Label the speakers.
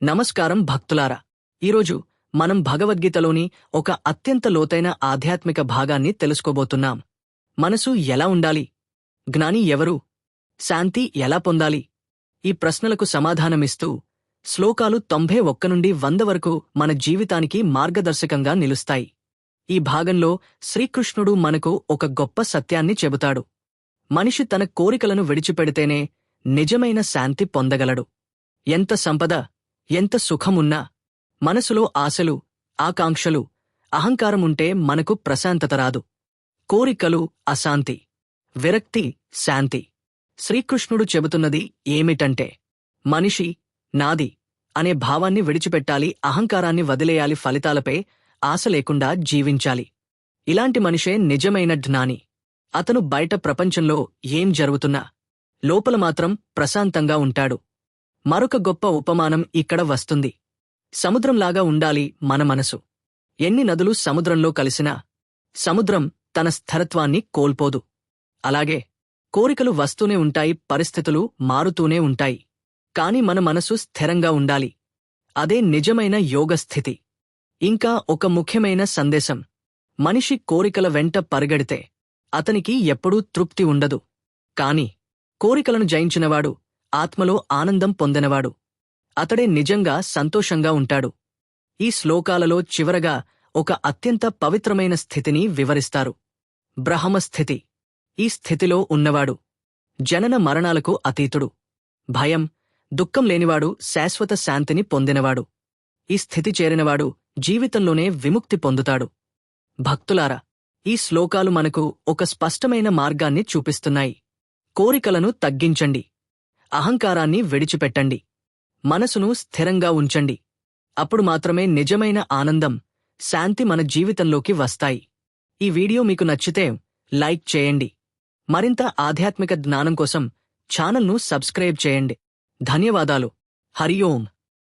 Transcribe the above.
Speaker 1: నమస్కారం భక్తులారా. ఈరోజు మనం భగవద్గీతలోని ఒక అత్యంత లోతైన ఆధ్యాత్మిక భాగాన్ని తెలుసుకోబోతున్నాం. మనసు ఎలా ఉండాలి? జ్ఞాని ఎవరు? శాంతి ఎలా పొందాలి? ఈ ప్రశ్నలకు సమాధానమిస్తూ శ్లోకాలు 91 నుండి 100 వరకు మన జీవితానికి మార్గదర్శకంగా నిలుస్తాయి. ఈ భాగంలో శ్రీకృష్ణుడు మనకు ఒక గొప్ప సత్యాన్ని చెబుతాడు. మనిషి తన కోరికలను విడిచిపెడితేనే నిజమైన శాంతి పొందగలడు. ఎంత సంపద, ఎంత సుఖమున్నా మనసులో ఆశలు, ఆకాంక్షలు, అహంకారముంటే మనకు ప్రశాంతత రాదు. కోరికలు అశాంతి, విరక్తి శాంతి. శ్రీకృష్ణుడు చెబుతున్నది ఏమిటంటే, మనిషి నాది అనే భావాన్ని విడిచిపెట్టాలి, అహంకారాన్ని వదిలేయాలి, ఫలితాలపై ఆశ లేకుండా జీవించాలి. ఇలాంటి మనిషే నిజమైన జ్ఞాని. అతను బయట ప్రపంచంలో ఏం జరుగుతున్నా లోపల మాత్రం ప్రశాంతంగా ఉంటాడు. మరొక గొప్ప ఉపమానం ఇక్కడ వస్తుంది. సముద్రంలాగా ఉండాలి మన మనసు. ఎన్ని నదులు సముద్రంలో కలిసినా సముద్రం తన స్థిరత్వాన్ని కోల్పోదు. అలాగే కోరికలు వస్తూనే ఉంటాయి, పరిస్థితులు మారుతూనే ఉంటాయి. కాని మన మనసు స్థిరంగా ఉండాలి. అదే నిజమైన యోగస్థితి. ఇంకా ఒక ముఖ్యమైన సందేశం: మనిషి కోరికల వెంట పరిగెడితే అతనికి ఎప్పుడూ తృప్తి ఉండదు. కాని కోరికలను జయించినవాడు, ఆత్మలో ఆనందం పొందినవాడు, అతడే నిజంగా సంతోషంగా ఉంటాడు. ఈ శ్లోకాలలో చివరగా ఒక అత్యంత పవిత్రమైన స్థితిని వివరిస్తారు: బ్రహ్మస్థితి. ఈ స్థితిలో ఉన్నవాడు జనన మరణాలకు అతీతుడు. భయం, దుఃఖం లేనివాడు, శాశ్వత శాంతిని పొందినవాడు. ఈ స్థితి చేరినవాడు జీవితంలోనే విముక్తి పొందుతాడు. భక్తులారా, ఈ శ్లోకాలు మనకు ఒక స్పష్టమైన మార్గాన్ని చూపిస్తున్నాయి. కోరికలను తగ్గించండి, అహంకారాన్ని విడిచిపెట్టండి, మనసును స్థిరంగా ఉంచండి. అప్పుడు మాత్రమే నిజమైన ఆనందం, శాంతి మన జీవితంలోకి వస్తాయి. ఈ వీడియో మీకు నచ్చితే లైక్ చేయండి. మరింత ఆధ్యాత్మిక జ్ఞానం కోసం ఛానల్ను సబ్స్క్రైబ్ చేయండి. ధన్యవాదాలు. హరి ఓం.